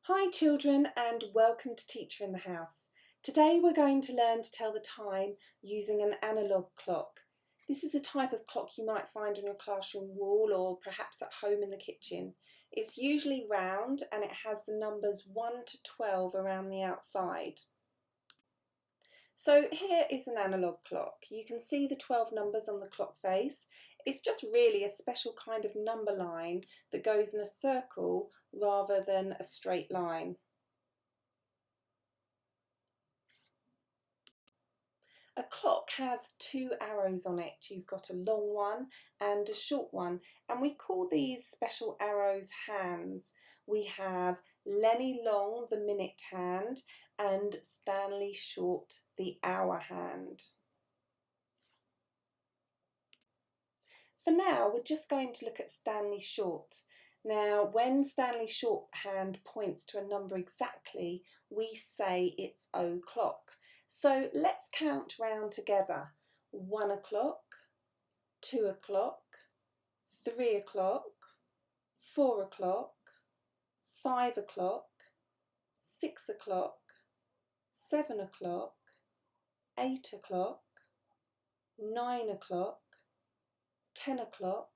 Hi children, and welcome to Teacher in the House. Today we're going to learn to tell the time using an analogue clock. This is a type of clock you might find on your classroom wall or perhaps at home in the kitchen. It's usually round and it has the numbers 1 to 12 around the outside. So here is an analogue clock. You can see the 12 numbers on the clock face. It's just really a special kind of number line that goes in a circle rather than a straight line. A clock has two arrows on it. You've got a long one and a short one, and we call these special arrows hands. We have Lenny Long, the minute hand, and Stanley Short, the hour hand. For now, we're just going to look at Stanley Short. Now, when Stanley Shorthand points to a number exactly, we say it's o'clock. So let's count round together. 1 o'clock, 2 o'clock, 3 o'clock, 4 o'clock, 5 o'clock, 6 o'clock, 7 o'clock, 8 o'clock, 9 o'clock, 10 o'clock,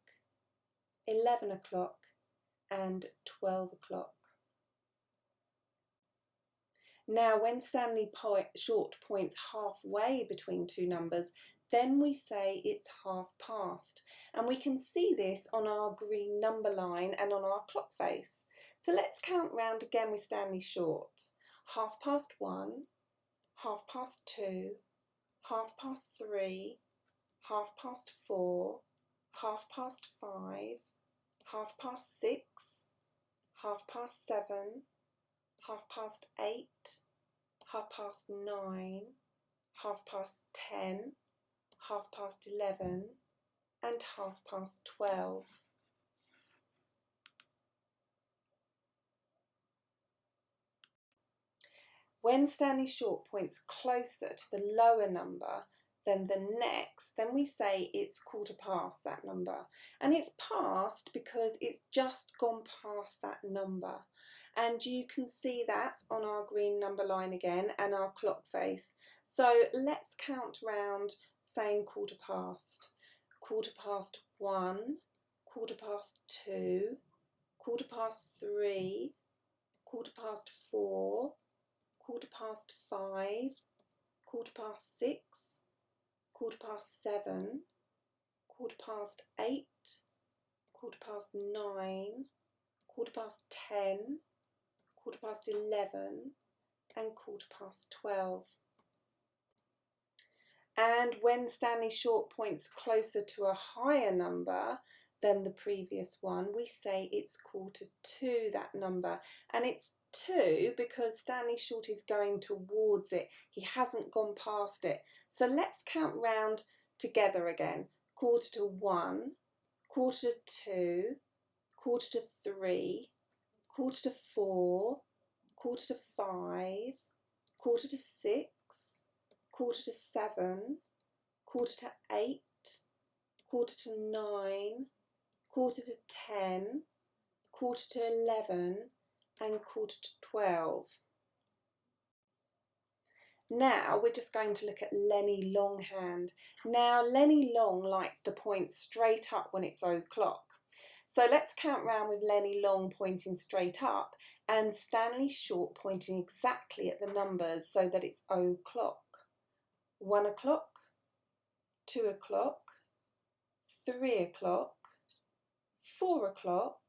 11 o'clock and 12 o'clock. Now when Stanley Short points halfway between two numbers, then we say it's half past, and we can see this on our green number line and on our clock face. So let's count round again with Stanley Short. 1:30, 2:30, 3:30, 4:30, 5:30, 6:30, 7:30, 8:30, 9:30, 10:30, 11:30 and 12:30. When Stanley Short points closer to the lower number than the next, then we say it's quarter past that number. And it's past because it's just gone past that number. And you can see that on our green number line again and our clock face. So let's count round saying quarter past. 1:15, 2:15, 3:15, 4:15, 5:15, 6:15, 7:15, 8:15, 9:15, 10:15, 11:15 and 12:15. And when Stanley Short points closer to a higher number than the previous one, we say it's 1:45 that number. And it's 2 because Stanley Short is going towards it. He hasn't gone past it. So let's count round together again. 1:45, 1:45, 2, 3, 4, 5, 6, 7, 8, 9, 10, 11 and 12. Now we're just going to look at Lenny Longhand. Now Lenny Long likes to point straight up when it's o'clock. So let's count round with Lenny Long pointing straight up and Stanley Short pointing exactly at the numbers so that it's o'clock. 1 o'clock, 2 o'clock, 3 o'clock, 4 o'clock,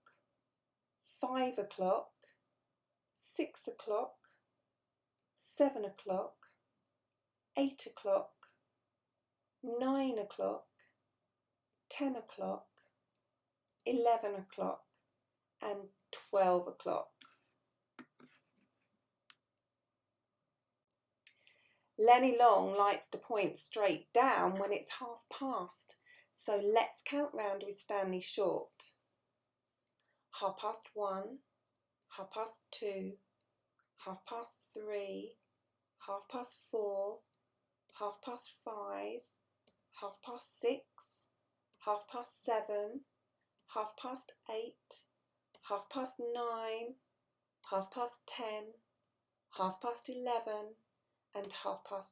5 o'clock, 6 o'clock, 7 o'clock, 8 o'clock, 9 o'clock, 10 o'clock, 11 o'clock and 12 o'clock. Lenny Long likes to point straight down when it's half past. So let's count round with Stanley Short. 1:30, 2:30, 3:30, 4:30, 5:30, 6:30, 7:30, 8:30, 9:30, 10, 11, and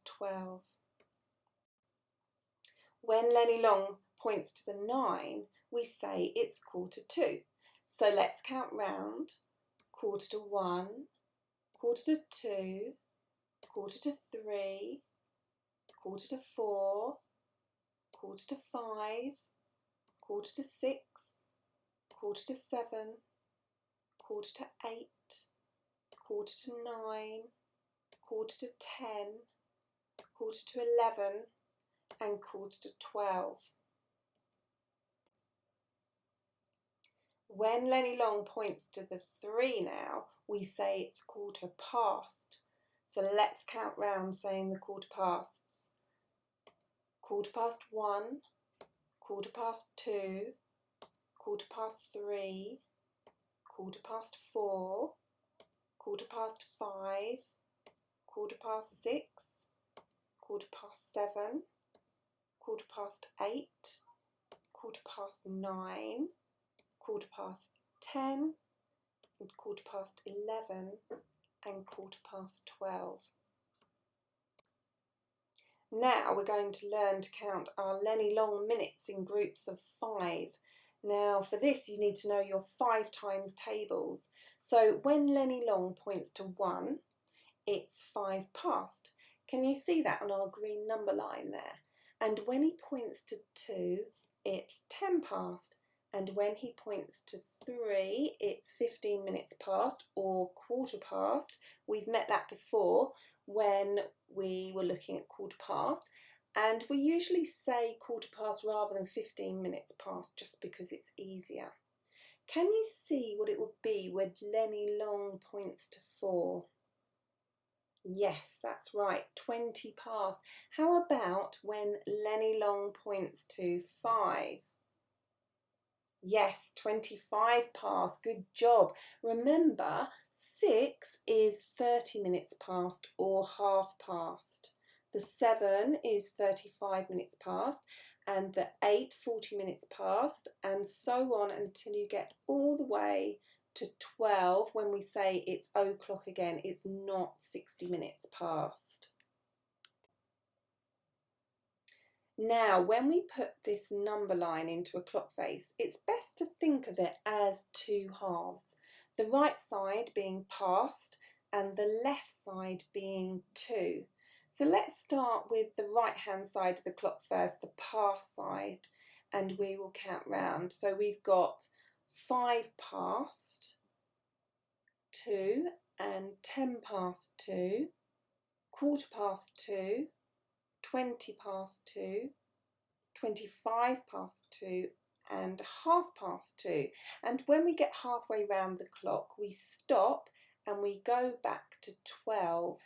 12. When Lenny Long points to the 9, we say it's 2:45. So let's count round. 1:45, 1:45, 2:45, 3:45, 4:45, 5:45, 6:45, 7:45, 8:45, 9:45, 10:45, 11:45, and 11:45. When Lenny Long points to the 3 now, we say it's 1/4. So let's count round saying the 1/4. 1:15, 2:15, 3:15, 4:15, 5:15, 6:15, 7:15, 8:15, 9:15, 10:15, and 11:15, and 12:15. Now we're going to learn to count our Lenny Long minutes in groups of 5. Now for this you need to know your 5 times tables. So when Lenny Long points to 1, it's 5 past. Can you see that on our green number line there? And when he points to 2, it's 10 past. And when he points to 3, it's 15 minutes past or 1/4 past. We've met that before when we were looking at 1/4 past. And we usually say 1/4 past rather than 15 minutes past just because it's easier. Can you see what it would be when Lenny Long points to 4? Yes, that's right, 20 past. How about when Lenny Long points to 5? Yes, 25 past. Good job. Remember, 6 is 30 minutes past or half past. The 7 is 35 minutes past, and the 8, 40 minutes past, and so on until you get all the way to 12 when we say it's o'clock again. It's not 60 minutes past. Now, when we put this number line into a clock face, it's best to think of it as 2 halves. The right side being past and the left side being 2. So let's start with the right hand side of the clock first, the past side, and we will count round. So we've got 5 past 2 and 10 past 2, 1/4 past 2, 20 past 2, 25 past 2, and 1/2 past 2. And when we get halfway round the clock, we stop and we go back to 12.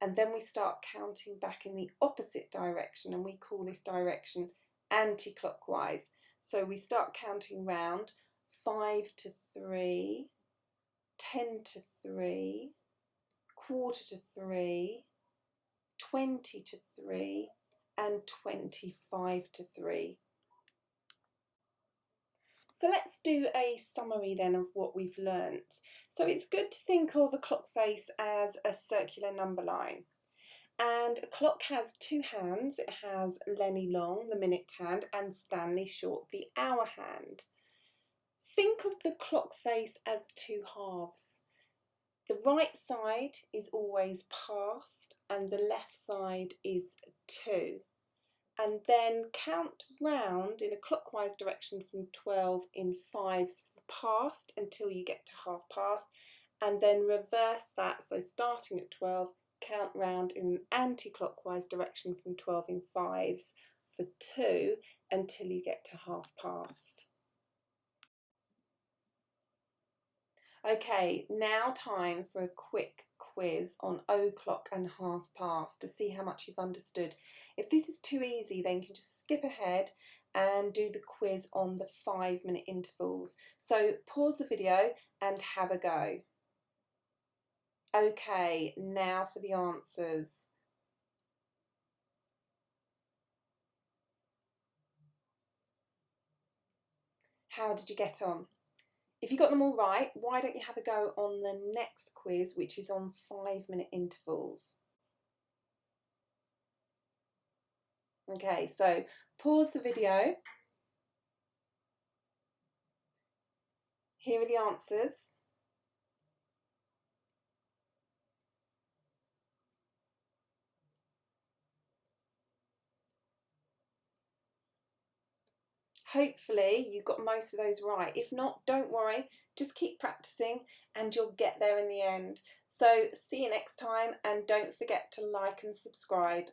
And then we start counting back in the opposite direction, and we call this direction anti-clockwise. So we start counting round 5 to 3, 10 to 3, 1/4 to 3, 20 to 3, and 25 to 3. So let's do a summary then of what we've learnt. So it's good to think of a clock face as a circular number line. And a clock has 2 hands. It has Lenny Long, the minute hand, and Stanley Short, the hour hand. Think of the clock face as 2 halves. The right side is always past and the left side is 2. And then count round in a clockwise direction from 12 in 5s for past until you get to half past, and then reverse that, so starting at 12, count round in an anti-clockwise direction from 12 in 5s for 2 until you get to half past. Okay, now time for a quick quiz on o'clock and half past to see how much you've understood. If this is too easy, then you can just skip ahead and do the quiz on the 5-minute intervals. So pause the video and have a go. Okay, now for the answers. How did you get on? If you got them all right, why don't you have a go on the next quiz, which is on 5-minute intervals? Okay, so pause the video. Here are the answers. Hopefully you got most of those right. If not, don't worry, just keep practicing and you'll get there in the end. So see you next time, and don't forget to like and subscribe.